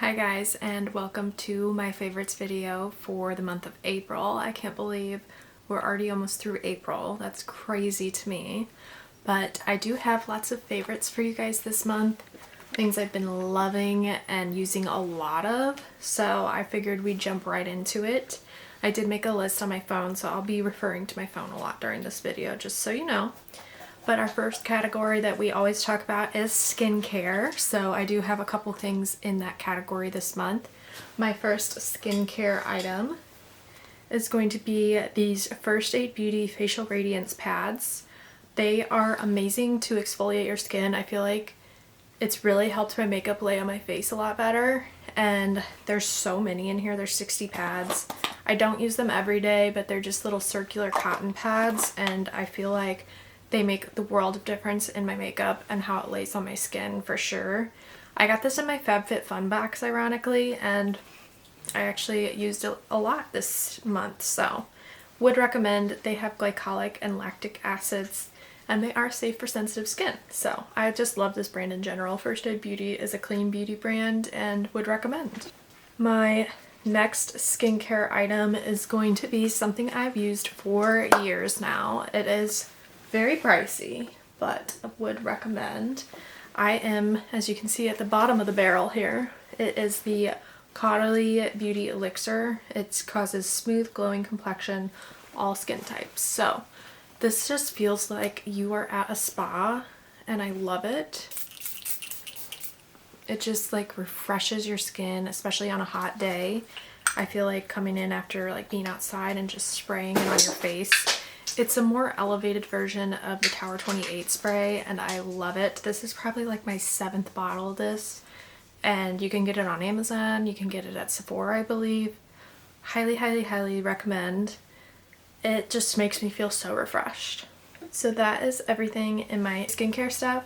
Hi guys, and welcome to my favorites video for the month of April. I can't believe we're already almost through April. That's crazy to me. But I do have lots of favorites for you guys this month. Things I've been loving and using a lot of. So I figured we'd jump right into it. I did make a list on my phone, so I'll be referring to my phone a lot during this video, just so you know. But our first category that we always talk about is skincare. So I do have a couple things in that category this month. My first skincare item is going to be these First Aid Beauty Facial Radiance Pads. They are amazing to exfoliate your skin. I feel like it's really helped my makeup lay on my face a lot better. And there's so many in here. There's 60 pads. I don't use them every day, but they're just little circular cotton pads, and I feel like they make the world of difference in my makeup and how it lays on my skin for sure. I got this in my FabFitFun box, ironically, and I actually used it a lot this month, so would recommend. They have glycolic and lactic acids, and they are safe for sensitive skin. So I just love this brand in general. First Aid Beauty is a clean beauty brand and would recommend. My next skincare item is going to be something I've used for years now. It is very pricey, but I would recommend. I am, as you can see at the bottom of the barrel here, it is the Caudalie Beauty Elixir. It causes smooth, glowing complexion, all skin types. So this just feels like you are at a spa, and I love it. It just like refreshes your skin, especially on a hot day. I feel like coming in after like being outside and just spraying it on your face. It's a more elevated version of the Tower 28 spray, and I love it. This is probably like my 7th bottle of this, and you can get it on Amazon. You can get it at Sephora, I believe. Highly, highly, highly recommend. It just makes me feel so refreshed. So that is everything in my skincare stuff.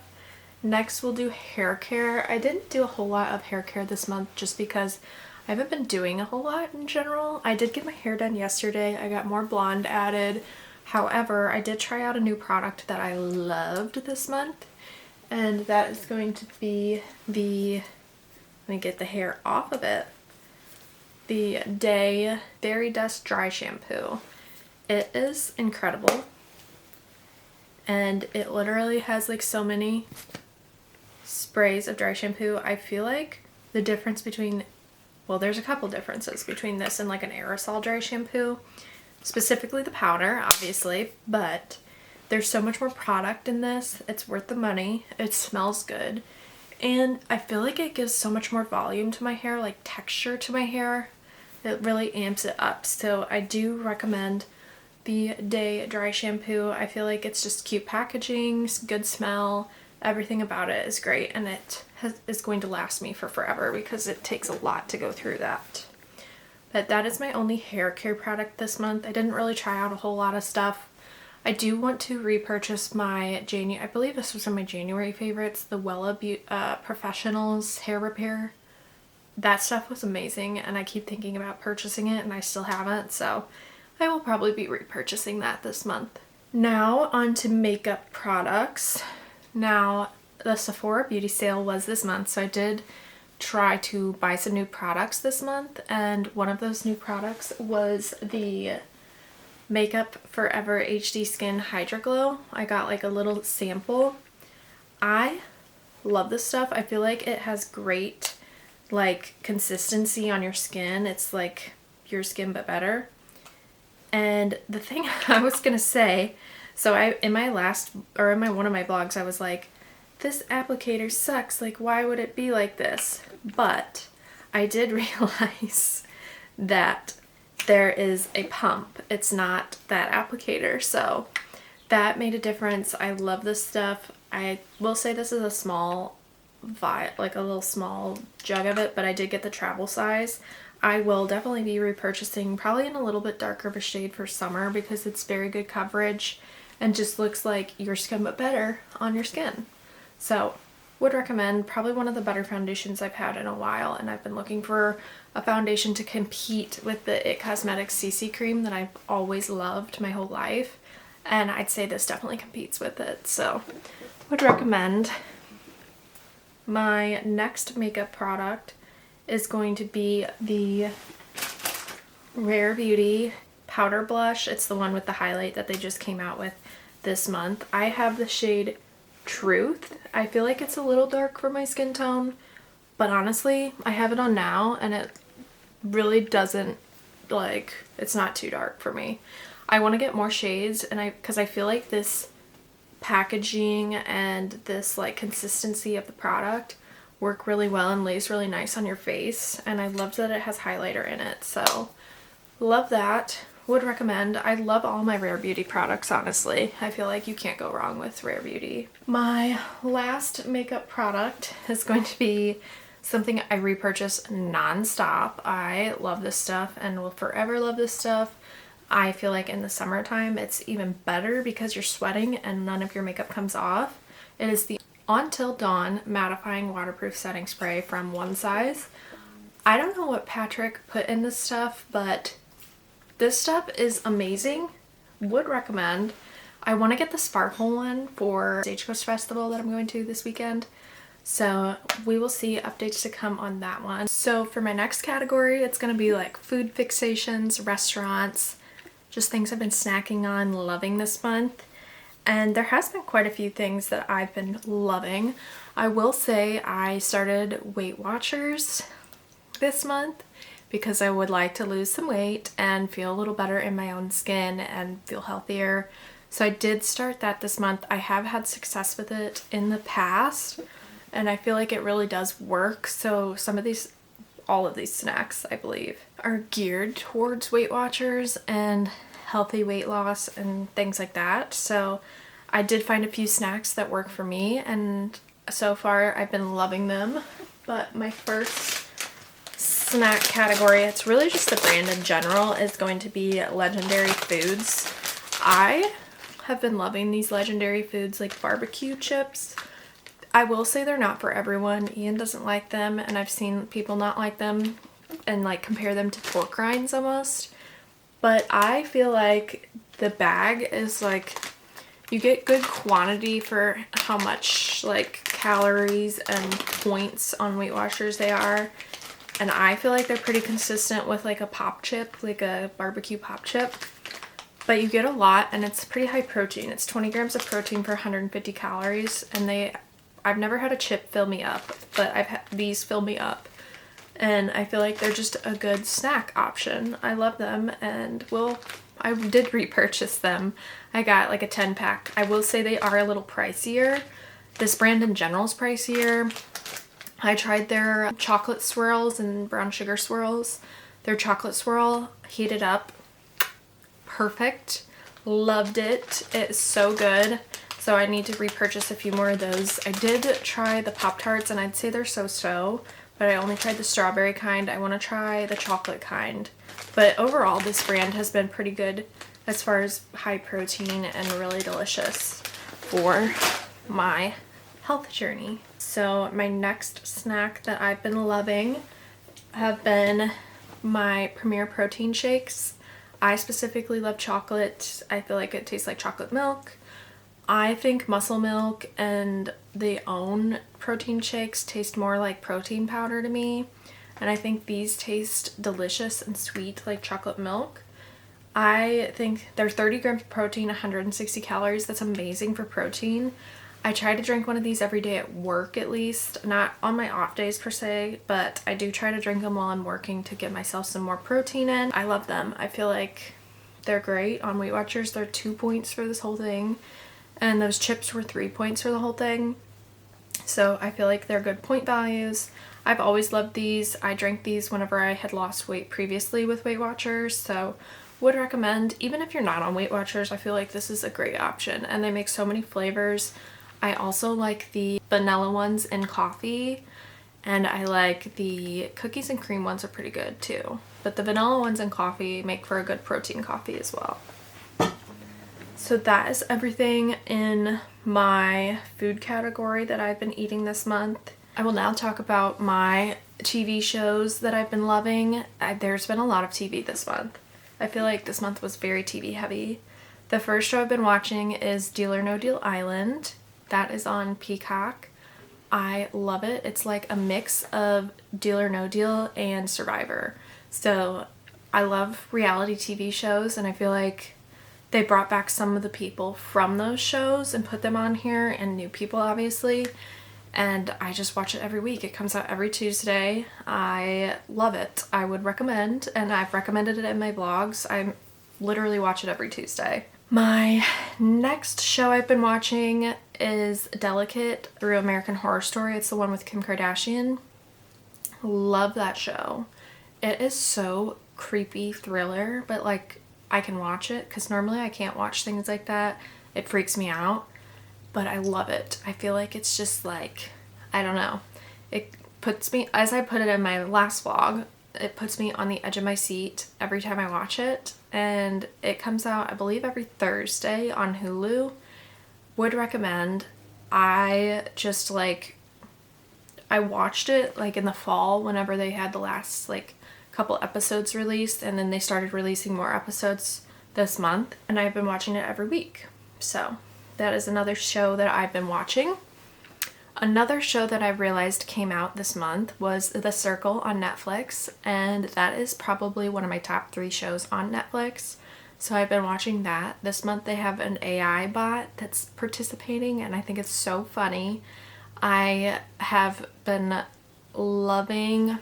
Next, we'll do hair care. I didn't do a whole lot of hair care this month just because I haven't been doing a whole lot in general. I did get my hair done yesterday. I got more blonde added. However, I did try out a new product that I loved this month, and that is going to be the, let me get the hair off of it, the Day Fairy Dust Dry Shampoo. It is incredible, and it literally has like so many sprays of dry shampoo. I feel like the difference between, well, there's a couple differences between this and like an aerosol dry shampoo. Specifically the powder, obviously, but there's so much more product in this. It's worth the money. It smells good. And I feel like it gives so much more volume to my hair, like texture to my hair. It really amps it up. So I do recommend the Day Dry Shampoo. I feel like it's just cute packaging, good smell. Everything about it is great, and it is going to last me for forever because it takes a lot to go through that. But that is my only hair care product this month. I didn't really try out a whole lot of stuff. I do want to repurchase my I believe this was in my January favorites, the Wella Professionals Hair Repair. That stuff was amazing, and I keep thinking about purchasing it, and I still haven't, so I will probably be repurchasing that this month. Now on to makeup products. Now, the Sephora beauty sale was this month, so I did try to buy some new products this month, and one of those new products was the Makeup Forever HD Skin Hydra Glow. I got like a little sample. I love this stuff. I feel like it has great like consistency on your skin. It's like your skin but better. And the thing I was gonna say, so in my one of my blogs, I was like, this applicator sucks, like why would it be like this? But I did realize that there is a pump. It's not that applicator, so that made a difference. I love this stuff. I will say this is a small vial, like a little small jug of it, but I did get the travel size. I will definitely be repurchasing, probably in a little bit darker of a shade for summer, because it's very good coverage and just looks like your skin but better on your skin. So would recommend. Probably one of the better foundations I've had in a while, and I've been looking for a foundation to compete with the IT Cosmetics CC cream that I've always loved my whole life, and I'd say this definitely competes with it, so would recommend. My next makeup product is going to be the Rare Beauty powder blush. It's the one with the highlight that they just came out with this month. I have the shade Truth. I feel like it's a little dark for my skin tone, but honestly, I have it on now and it really doesn't, like, it's not too dark for me. I want to get more shades, and because I feel like this packaging and this like consistency of the product work really well and lays really nice on your face, and I love that it has highlighter in it, so love that. Would recommend. I love all my Rare Beauty products, honestly. I feel like you can't go wrong with Rare Beauty. My last makeup product is going to be something I repurchase non-stop. I love this stuff and will forever love this stuff. I feel like in the summertime it's even better because you're sweating and none of your makeup comes off. It is the Until Dawn Mattifying Waterproof Setting Spray from One Size. I don't know what Patrick put in this stuff, but this stuff is amazing. Would recommend. I want to get the sparkle one for Stagecoach Festival that I'm going to this weekend. So we will see, updates to come on that one. So for my next category, it's going to be like food fixations, restaurants, just things I've been snacking on, loving this month. And there has been quite a few things that I've been loving. I will say I started Weight Watchers this month because I would like to lose some weight and feel a little better in my own skin and feel healthier. So I did start that this month. I have had success with it in the past, and I feel like it really does work. So all of these snacks, I believe, are geared towards Weight Watchers and healthy weight loss and things like that. So I did find a few snacks that work for me, and so far I've been loving them. But my first snack category, it's really just the brand in general, is going to be Legendary Foods. I have been loving these Legendary Foods like barbecue chips. I will say they're not for everyone. Ian doesn't like them, and I've seen people not like them and like compare them to pork rinds almost. But I feel like the bag is like, you get good quantity for how much like calories and points on Weight Watchers they are. And I feel like they're pretty consistent with like a pop chip, like a barbecue pop chip. But you get a lot, and it's pretty high protein. It's 20 grams of protein for 150 calories. And I've never had a chip fill me up, but I've had these fill me up. And I feel like they're just a good snack option. I love them, and I did repurchase them. I got like a 10 pack. I will say they are a little pricier. This brand in general is pricier. I tried their chocolate swirls and brown sugar swirls. Their chocolate swirl heated up. Perfect. Loved it. It's so good. So I need to repurchase a few more of those. I did try the Pop-Tarts, and I'd say they're so-so, but I only tried the strawberry kind. I want to try the chocolate kind. But overall, this brand has been pretty good as far as high protein and really delicious for my health journey. So my next snack that I've been loving have been my Premier Protein shakes. I specifically love chocolate. I feel like it tastes like chocolate milk. I think Muscle Milk and the OWN protein shakes taste more like protein powder to me. And I think these taste delicious and sweet like chocolate milk. I think they're 30 grams of protein, 160 calories. That's amazing for protein. I try to drink one of these every day at work at least. Not on my off days per se, but I do try to drink them while I'm working to get myself some more protein in. I love them. I feel like they're great on Weight Watchers. They're 2 points for this whole thing. And those chips were 3 points for the whole thing. So I feel like they're good point values. I've always loved these. I drank these whenever I had lost weight previously with Weight Watchers. So would recommend. Even if you're not on Weight Watchers, I feel like this is a great option. And they make so many flavors. I also like the vanilla ones in coffee. And I like the cookies and cream ones are pretty good too. But the vanilla ones in coffee make for a good protein coffee as well. So that is everything in my food category that I've been eating this month. I will now talk about my TV shows that I've been loving. There's been a lot of TV this month. I feel like this month was very TV heavy. The first show I've been watching is Deal or No Deal Island. That is on Peacock. I love it. It's like a mix of Deal or No Deal and Survivor. So I love reality TV shows, and I feel like they brought back some of the people from those shows and put them on here, and new people obviously. And I just watch it every week. It comes out every Tuesday. I love it. I would recommend, and I've recommended it in my vlogs. I literally watch it every Tuesday. My next show I've been watching is Delicate through American Horror Story. It's the one with Kim Kardashian. Love that show. It is so creepy thriller, but like I can watch it because normally I can't watch things like that. It freaks me out. But I love it. I feel like it's just like, I don't know. It puts me, as I put it in my last vlog, it puts me on the edge of my seat every time I watch it. And it comes out, I believe, every Thursday on Hulu. Would recommend. I just like, I watched it like in the fall whenever they had the last like couple episodes released, and then they started releasing more episodes this month, and I've been watching it every week. So that is another show that I've been watching. Another show that I realized came out this month was The Circle on Netflix, and that is probably one of my top 3 shows on Netflix. So I've been watching that. This month they have an AI bot that's participating, and I think it's so funny. I have been loving...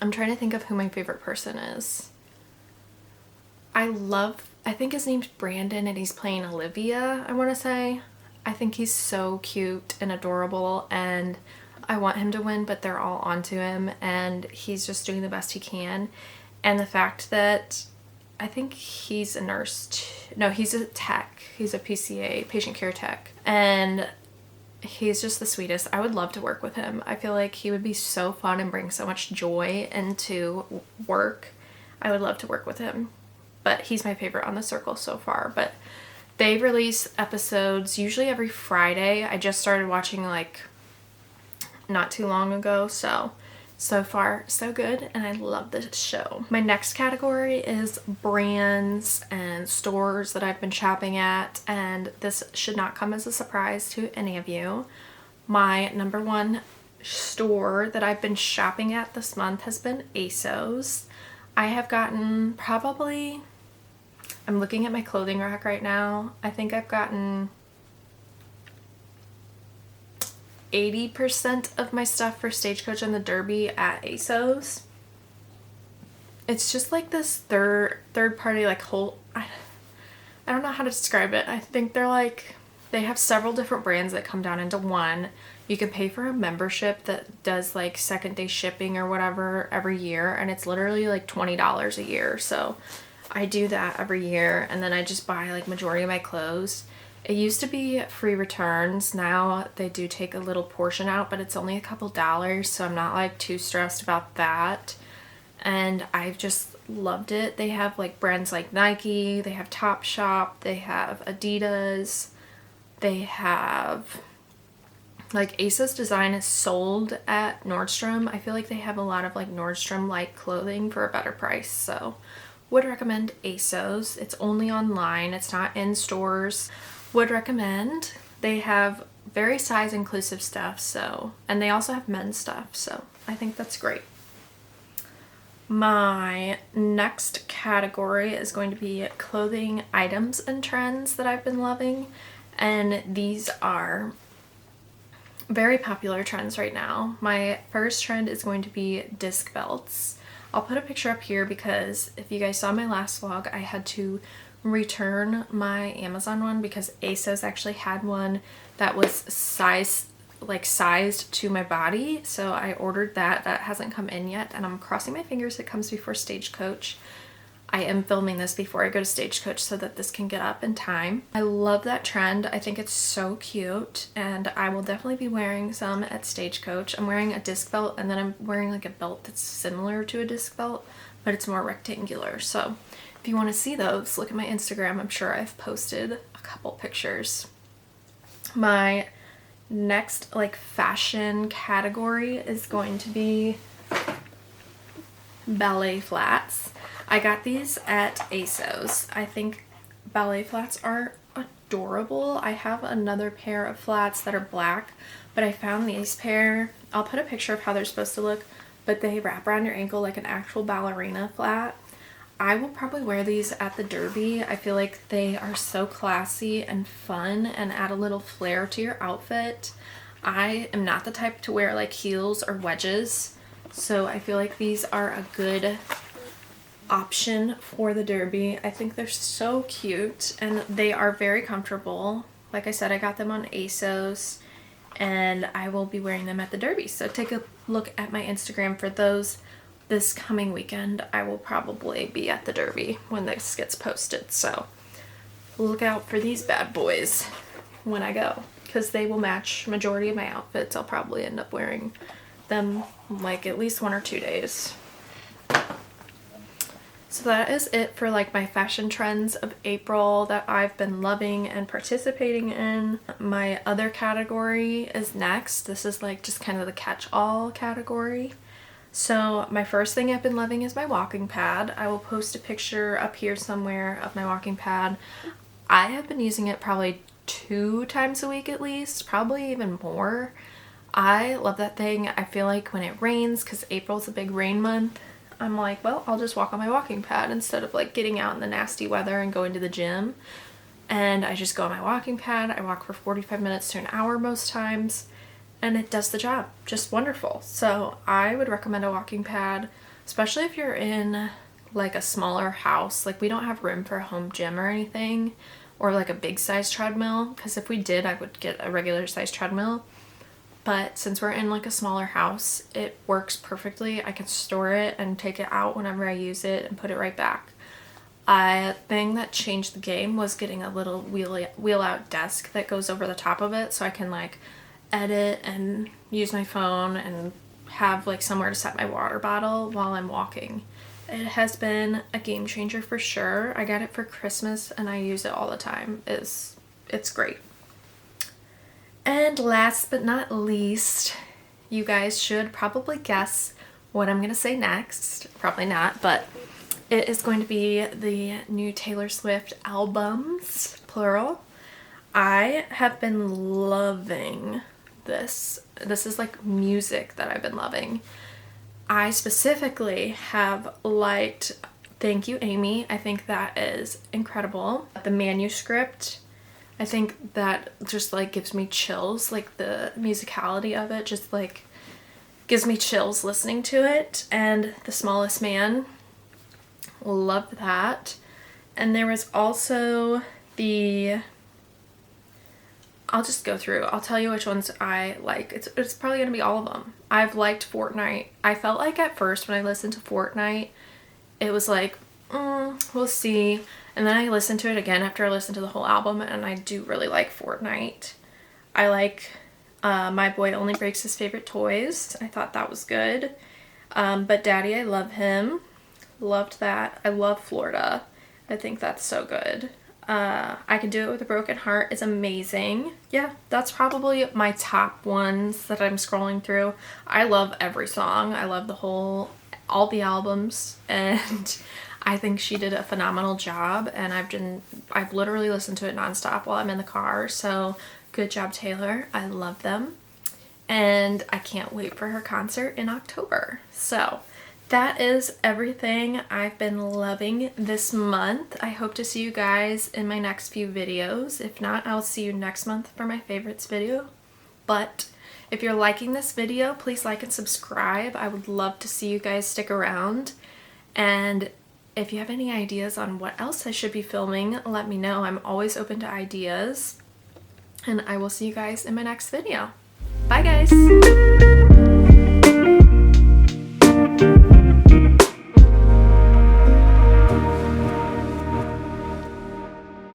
I'm trying to think of who my favorite person is. I think his name's Brandon, and he's playing Olivia, I want to say. I think he's so cute and adorable, and I want him to win, but they're all onto him, and he's just doing the best he can. And the fact that I think he's a nurse. No, he's a tech. He's a PCA, patient care tech. And he's just the sweetest. I would love to work with him. I feel like he would be so fun and bring so much joy into work. I would love to work with him. But he's my favorite on The Circle so far. But they release episodes usually every Friday. I just started watching like not too long ago, so far so good, and I love this show. My next category is brands and stores that I've been shopping at, and this should not come as a surprise to any of you. My number one store that I've been shopping at this month has been ASOS. I have gotten probably, I'm looking at my clothing rack right now, I think I've gotten 80% of my stuff for Stagecoach and the Derby at ASOS. It's just like this third party like whole, I don't know how to describe it. I think they're like, they have several different brands that come down into one. You can pay for a membership that does like second day shipping or whatever every year, and it's literally like $20 a year. So I do that every year, and then I just buy like majority of my clothes. It used to be free returns. Now they do take a little portion out, but it's only a couple dollars, so I'm not like too stressed about that. And I've just loved it. They have like brands like Nike, they have Topshop, they have Adidas, they have like ASOS Design is sold at Nordstrom. I feel like they have a lot of like Nordstrom like clothing for a better price, so would recommend ASOS. It's only online, it's not in stores. Would recommend. They have very size inclusive stuff, so, and they also have men's stuff, so I think that's great. My next category is going to be clothing items and trends that I've been loving, and these are very popular trends right now. My first trend is going to be disc belts. I'll put a picture up here because if you guys saw my last vlog, I had to return my Amazon one because ASOS actually had one that was sized to my body, so I ordered that. That hasn't come in yet, and I'm crossing my fingers it comes before Stagecoach. I am filming this before I go to Stagecoach so that this can get up in time. I love that trend. I think it's so cute, and I will definitely be wearing some at Stagecoach. I'm wearing a disc belt, and then I'm wearing like a belt that's similar to a disc belt, but it's more rectangular. So if you want to see those, look at my Instagram. I'm sure I've posted a couple pictures. My next like fashion category is going to be ballet flats. I got these at ASOS. I think ballet flats are adorable. I have another pair of flats that are black, but I found these pair. I'll put a picture of how they're supposed to look, but they wrap around your ankle like an actual ballerina flat. I will probably wear these at the Derby. I feel like they are so classy and fun and add a little flair to your outfit. I am not the type to wear like heels or wedges, so I feel like these are a good option for the Derby. I think they're so cute and they are very comfortable. Like I said, I got them on ASOS and I will be wearing them at the Derby. So take a look at my Instagram for those. This coming weekend, I will probably be at the Derby when this gets posted. So look out for these bad boys when I go, because they will match majority of my outfits. I'll probably end up wearing them like at least 1 or 2 days. So that is it for like my fashion trends of April that I've been loving and participating in. My other category is next. This is like just kind of the catch-all category. So my first thing I've been loving is my walking pad. I will post a picture up here somewhere of my walking pad. I have been using it probably 2 times a week at least, probably even more. I love that thing. I feel like when it rains, because April's a big rain month, I'm like, well, I'll just walk on my walking pad instead of like getting out in the nasty weather and going to the gym. And I just go on my walking pad. I walk for 45 minutes to an hour most times, and it does the job just wonderful. So I would recommend a walking pad, especially if you're in like a smaller house. Like we don't have room for a home gym or anything, or like a big size treadmill, because if we did, I would get a regular size treadmill. But since we're in like a smaller house, it works perfectly. I can store it and take it out whenever I use it and put it right back. A thing that changed the game was getting a little wheel out desk that goes over the top of it, so I can like edit and use my phone and have like somewhere to set my water bottle while I'm walking. It has been a game changer for sure. I got it for Christmas and I use it all the time. It's great. And last but not least, you guys should probably guess what I'm going to say next. Probably not, but it is going to be the new Taylor Swift albums, plural. I have been loving this. This is like music that I've been loving. I specifically have liked Thank You, Amy. I think that is incredible. The Manuscript, I think that just like gives me chills. Like the musicality of it just like gives me chills listening to it. And The Smallest Man, loved that. And there was also I'll just go through. I'll tell you which ones I like. It's probably going to be all of them. I've liked Fortnight. I felt like at first when I listened to Fortnight, it was like, we'll see. And then I listened to it again after I listened to the whole album, and I do really like Fortnight. I like My Boy Only Breaks His Favorite Toys. I thought that was good. But Daddy, I Love Him. Loved that. I love Florida. I think that's so good. I Can Do It With a Broken Heart is amazing. Yeah, that's probably my top ones that I'm scrolling through. I love every song. I love all the albums, and I think she did a phenomenal job, and I've literally listened to it nonstop while I'm in the car, so good job, Taylor. I love them, and I can't wait for her concert in October. So that is everything I've been loving this month. I hope to see you guys in my next few videos. If not, I'll see you next month for my favorites video. But if you're liking this video, please like and subscribe. I would love to see you guys stick around. And if you have any ideas on what else I should be filming, let me know. I'm always open to ideas. And I will see you guys in my next video. Bye, guys!